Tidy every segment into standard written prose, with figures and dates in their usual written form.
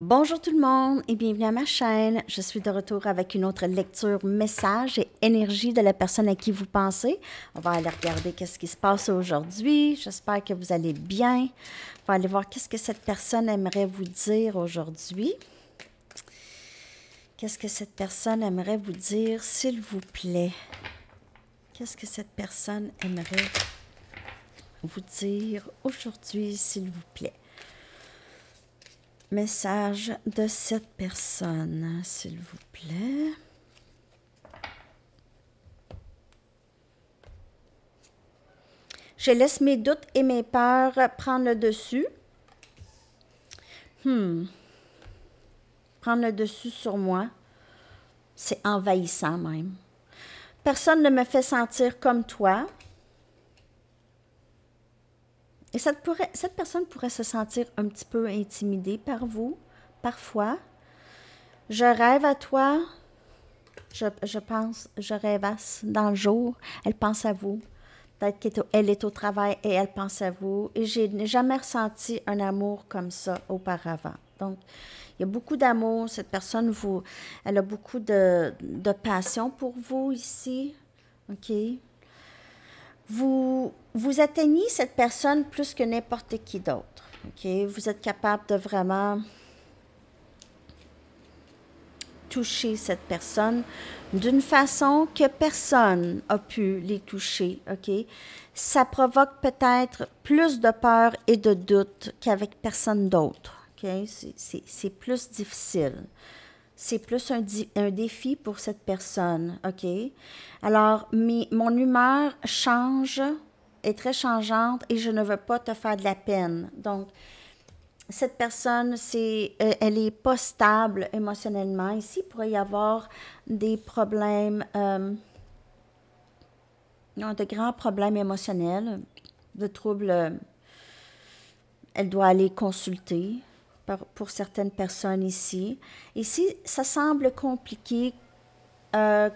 Bonjour tout le monde et bienvenue à ma chaîne. Je suis de retour avec une autre lecture, message et énergie de la personne à qui vous pensez. On va aller regarder qu'est-ce qui se passe aujourd'hui. J'espère que vous allez bien. On va aller voir qu'est-ce que cette personne aimerait vous dire aujourd'hui. Qu'est-ce que cette personne aimerait vous dire, s'il vous plaît? Qu'est-ce que cette personne aimerait vous dire aujourd'hui, s'il vous plaît? Message de cette personne, s'il vous plaît. Je laisse mes doutes et mes peurs prendre le dessus. Prendre le dessus sur moi, c'est envahissant même. Personne ne me fait sentir comme toi. Et cette personne pourrait se sentir un petit peu intimidée par vous, parfois. Je rêve à toi. Je pense, je rêvasse dans le jour. Elle pense à vous. Peut-être qu'elle est au travail et elle pense à vous. Et je n'ai jamais ressenti un amour comme ça auparavant. Donc, il y a beaucoup d'amour. Cette personne, elle a beaucoup de passion pour vous ici. OK? Vous atteignez cette personne plus que n'importe qui d'autre. OK? Vous êtes capable de vraiment toucher cette personne d'une façon que personne n'a pu les toucher. OK? Ça provoque peut-être plus de peur et de doute qu'avec personne d'autre. OK? C'est plus difficile. C'est plus un défi pour cette personne, OK? Alors, mon humeur change, est très changeante et je ne veux pas te faire de la peine. Donc, cette personne, elle n'est pas stable émotionnellement. Ici, il pourrait y avoir des problèmes, de grands problèmes émotionnels, de troubles. Elle doit aller consulter pour certaines personnes ici. Ici, ça semble compliqué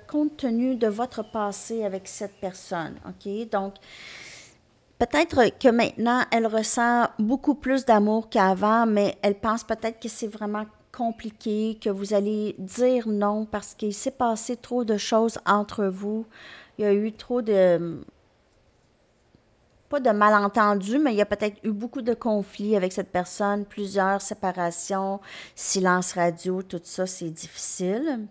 compte tenu de votre passé avec cette personne. OK? Donc, peut-être que maintenant, elle ressent beaucoup plus d'amour qu'avant, mais elle pense peut-être que c'est vraiment compliqué, que vous allez dire non parce qu'il s'est passé trop de choses entre vous. Il y a eu trop de, pas de malentendus, mais il y a peut-être eu beaucoup de conflits avec cette personne, plusieurs séparations, silence radio, tout ça, c'est difficile.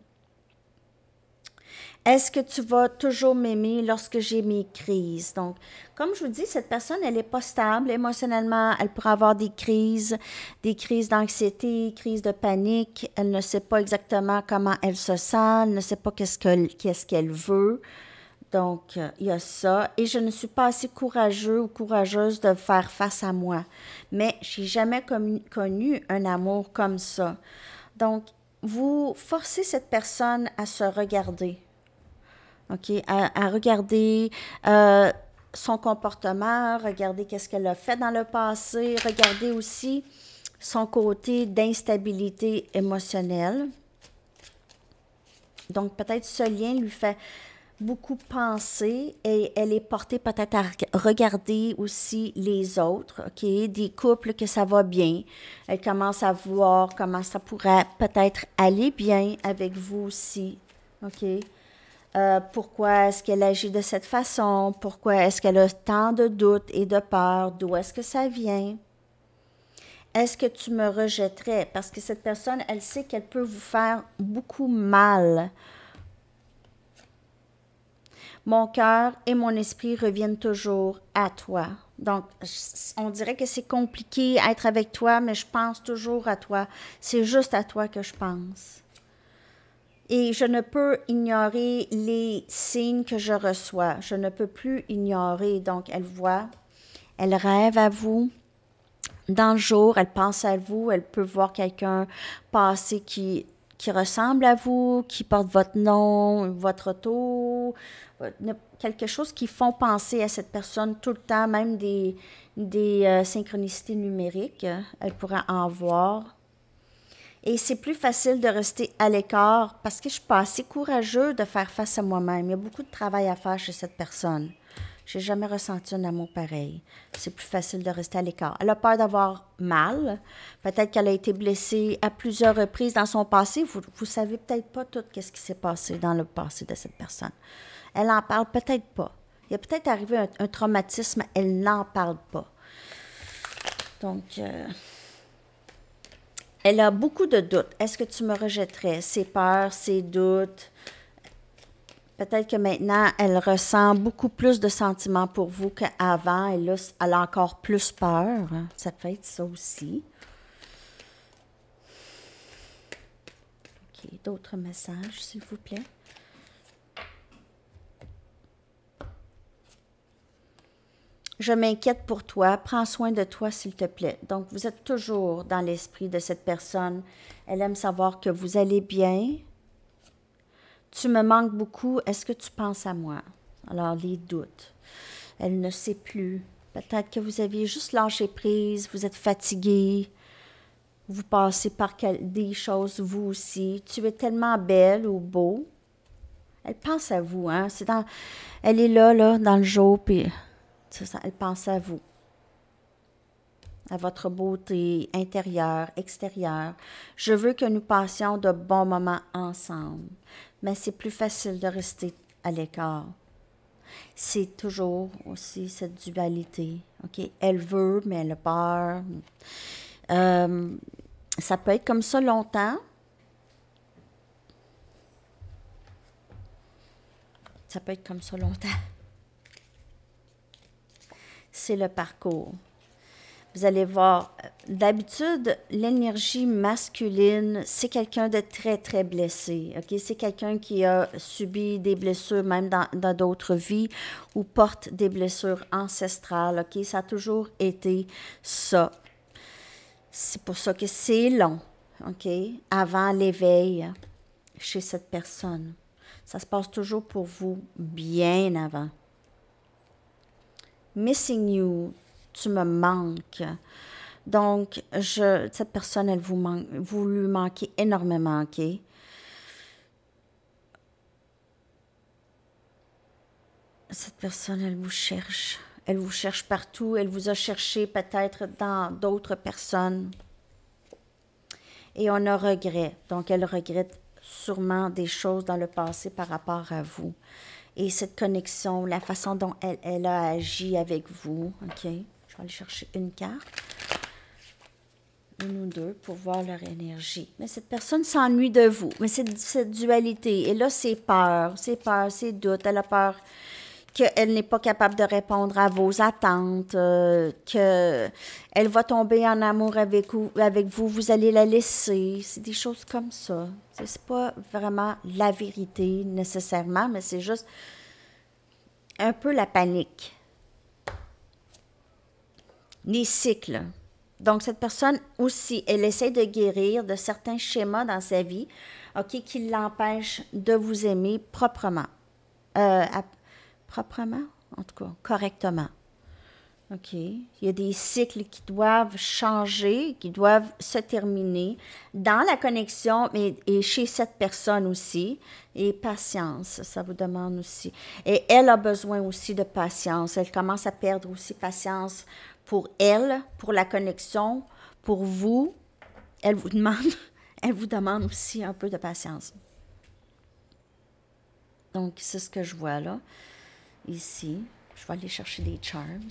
Est-ce que tu vas toujours m'aimer lorsque j'ai mes crises? Donc, comme je vous dis, cette personne, elle n'est pas stable émotionnellement. Elle pourrait avoir des crises d'anxiété, crises de panique. Elle ne sait pas exactement comment elle se sent. Elle ne sait pas qu'est-ce qu'elle veut. Donc, il y a ça. Et je ne suis pas assez courageux ou courageuse de faire face à moi. Mais je n'ai jamais connu un amour comme ça. Donc, vous forcez cette personne à se regarder. OK, à regarder son comportement, regarder qu'est-ce qu'elle a fait dans le passé, regarder aussi son côté d'instabilité émotionnelle. Donc, peut-être ce lien lui fait beaucoup penser et elle est portée peut-être à regarder aussi les autres, OK? Des couples que ça va bien. Elle commence à voir comment ça pourrait peut-être aller bien avec vous aussi, OK? Pourquoi est-ce qu'elle agit de cette façon? Pourquoi est-ce qu'elle a tant de doutes et de peurs? D'où est-ce que ça vient? Est-ce que tu me rejetterais? Parce que cette personne, elle sait qu'elle peut vous faire beaucoup mal. Mon cœur et mon esprit reviennent toujours à toi. Donc, on dirait que c'est compliqué être avec toi, mais je pense toujours à toi. C'est juste à toi que je pense. Et je ne peux ignorer les signes que je reçois. Je ne peux plus ignorer. Donc, elle voit, elle rêve à vous. Dans le jour, elle pense à vous. Elle peut voir quelqu'un passer qui ressemble à vous, qui porte votre nom, votre auto, quelque chose qui font penser à cette personne tout le temps, même des synchronicités numériques. Elle pourrait en voir. Et c'est plus facile de rester à l'écart parce que je ne suis pas assez courageux de faire face à moi-même. Il y a beaucoup de travail à faire chez cette personne. J'ai jamais ressenti un amour pareil. C'est plus facile de rester à l'écart. Elle a peur d'avoir mal. Peut-être qu'elle a été blessée à plusieurs reprises dans son passé. Vous savez peut-être pas tout ce qui s'est passé dans le passé de cette personne. Elle n'en parle peut-être pas. Il y a peut-être arrivé un traumatisme, elle n'en parle pas. Donc, elle a beaucoup de doutes. Est-ce que tu me rejetterais? Ses peurs, ses doutes. Peut-être que maintenant, elle ressent beaucoup plus de sentiments pour vous qu'avant. Et là, elle a encore plus peur. Ça peut être ça aussi. OK, d'autres messages, s'il vous plaît. Je m'inquiète pour toi. Prends soin de toi, s'il te plaît. Donc, vous êtes toujours dans l'esprit de cette personne. Elle aime savoir que vous allez bien. Tu me manques beaucoup. Est-ce que tu penses à moi? Alors, les doutes. Elle ne sait plus. Peut-être que vous aviez juste lâché prise. Vous êtes fatigué. Vous passez par des choses, vous aussi. Tu es tellement belle ou beau. Elle pense à vous, hein? Elle est là, dans le jour, puis... Ça, elle pense à vous, à votre beauté intérieure, extérieure. Je veux que nous passions de bons moments ensemble, mais c'est plus facile de rester à l'écart. C'est toujours aussi cette dualité. OK? Elle veut, mais elle a peur. Ça peut être comme ça longtemps. Ça peut être comme ça longtemps. C'est le parcours. Vous allez voir, d'habitude, l'énergie masculine, c'est quelqu'un de très, très blessé. OK? C'est quelqu'un qui a subi des blessures, même dans d'autres vies, ou porte des blessures ancestrales. OK? Ça a toujours été ça. C'est pour ça que c'est long, OK? Avant l'éveil chez cette personne. Ça se passe toujours pour vous bien avant. Missing you, tu me manques. Donc, cette personne, elle vous lui manquez énormément, OK? Cette personne, elle vous cherche. Elle vous cherche partout. Elle vous a cherché peut-être dans d'autres personnes. Et on a regret. Donc, elle regrette sûrement des choses dans le passé par rapport à vous. Et cette connexion, la façon dont elle a agi avec vous. OK? Je vais aller chercher une carte. Une ou deux pour voir leur énergie. Mais cette personne s'ennuie de vous. Mais c'est cette dualité. Et là, c'est peur, c'est doute. Elle a peur qu'elle n'est pas capable de répondre à vos attentes, qu'elle va tomber en amour avec vous, vous allez la laisser. C'est des choses comme ça. C'est pas vraiment la vérité nécessairement, mais c'est juste un peu la panique. Les cycles. Donc, cette personne aussi, elle essaie de guérir de certains schémas dans sa vie, OK, qui l'empêchent de vous aimer proprement. Proprement, en tout cas, correctement. OK. Il y a des cycles qui doivent changer, qui doivent se terminer dans la connexion et chez cette personne aussi. Et patience, ça vous demande aussi. Et elle a besoin aussi de patience. Elle commence à perdre aussi patience pour elle, pour la connexion, pour vous. Elle vous demande aussi un peu de patience. Donc, c'est ce que je vois là. Ici, je vais aller chercher des charms.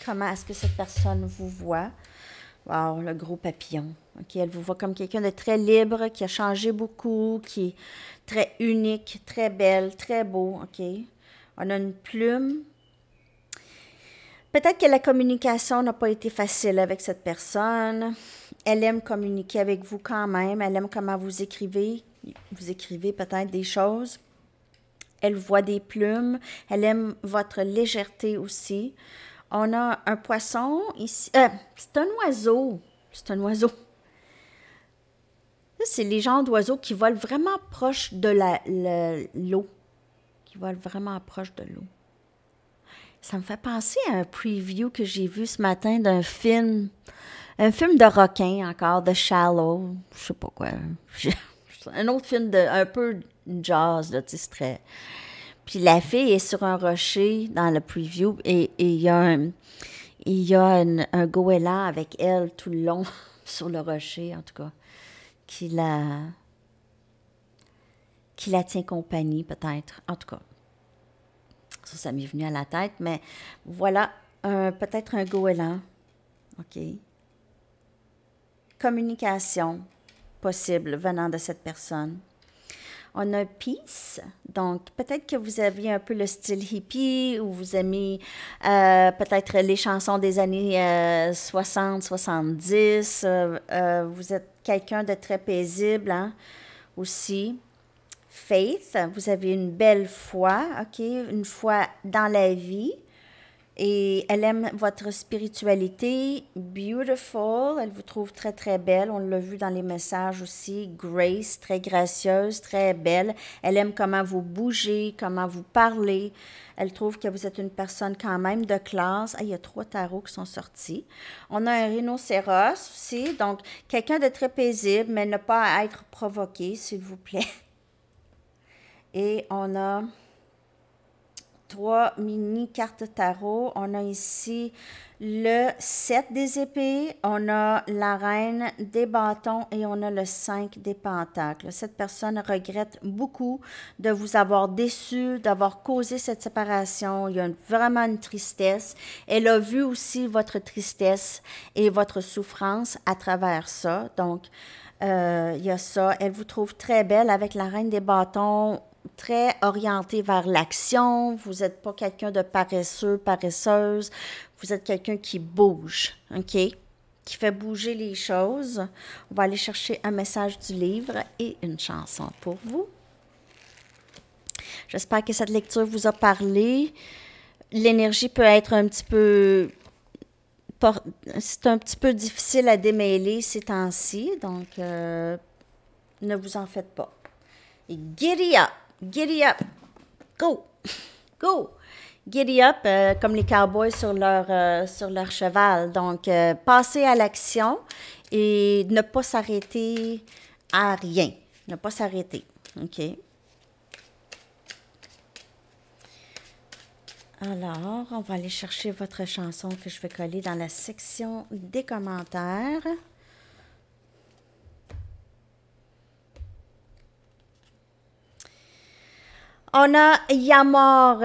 Comment est-ce que cette personne vous voit? Wow, le gros papillon. OK, elle vous voit comme quelqu'un de très libre, qui a changé beaucoup, qui est très unique, très belle, très beau. OK. On a une plume. Peut-être que la communication n'a pas été facile avec cette personne. Elle aime communiquer avec vous quand même. Elle aime comment vous écrivez. Vous écrivez peut-être des choses. Elle voit des plumes. Elle aime votre légèreté aussi. On a un poisson ici. C'est un oiseau. C'est un oiseau. Ça, c'est les genres d'oiseaux qui volent vraiment proche de l'eau. Qui volent vraiment proche de l'eau. Ça me fait penser à un preview que j'ai vu ce matin d'un film. Un film de requin encore, de Shallow. Je sais pas quoi. un autre film de un peu jazz, là, tu sais, c'est très... Puis la fille est sur un rocher dans le preview et il y a un goéland avec elle tout le long sur le rocher, en tout cas, qui la tient compagnie, peut-être. En tout cas, ça m'est venu à la tête, mais voilà, peut-être un goéland. OK. Communication possible venant de cette personne. On a Peace, donc peut-être que vous aviez un peu le style hippie ou vous aimez peut-être les chansons des années 60, 70. Vous êtes quelqu'un de très paisible, hein, aussi. Faith, vous avez une belle foi, OK, une foi dans la vie. Et elle aime votre spiritualité. Beautiful, elle vous trouve très, très belle. On l'a vu dans les messages aussi. Grace, très gracieuse, très belle. Elle aime comment vous bougez, comment vous parlez. Elle trouve que vous êtes une personne quand même de classe. Ah, il y a 3 tarots qui sont sortis. On a un rhinocéros aussi. Donc, quelqu'un de très paisible, mais ne pas être provoqué, s'il vous plaît. Et on a 3 mini cartes tarot. On a ici le 7 des épées, on a la reine des bâtons et on a le 5 des pentacles. Cette personne regrette beaucoup de vous avoir déçu, d'avoir causé cette séparation. Il y a vraiment une tristesse. Elle a vu aussi votre tristesse et votre souffrance à travers ça. Donc, il y a ça. Elle vous trouve très belle avec la reine des bâtons, très orienté vers l'action. Vous n'êtes pas quelqu'un de paresseux, paresseuse. Vous êtes quelqu'un qui bouge, OK? Qui fait bouger les choses. On va aller chercher un message du livre et une chanson pour vous. J'espère que cette lecture vous a parlé. L'énergie peut être un petit peu... C'est un petit peu difficile à démêler ces temps-ci, donc ne vous en faites pas. Et giddy up! Giddy up! Go! Go! Giddy up, comme les cowboys sur leur cheval. Donc, passer à l'action et ne pas s'arrêter à rien. Ne pas s'arrêter. OK? Alors, on va aller chercher votre chanson que je vais coller dans la section des commentaires. On a Yamor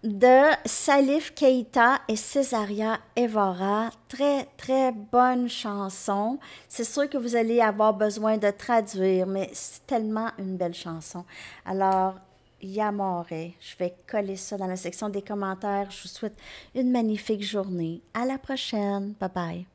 de Salif Keita et Césaria Evora. Très, très bonne chanson. C'est sûr que vous allez avoir besoin de traduire, mais c'est tellement une belle chanson. Alors, Yamore, je vais coller ça dans la section des commentaires. Je vous souhaite une magnifique journée. À la prochaine. Bye bye.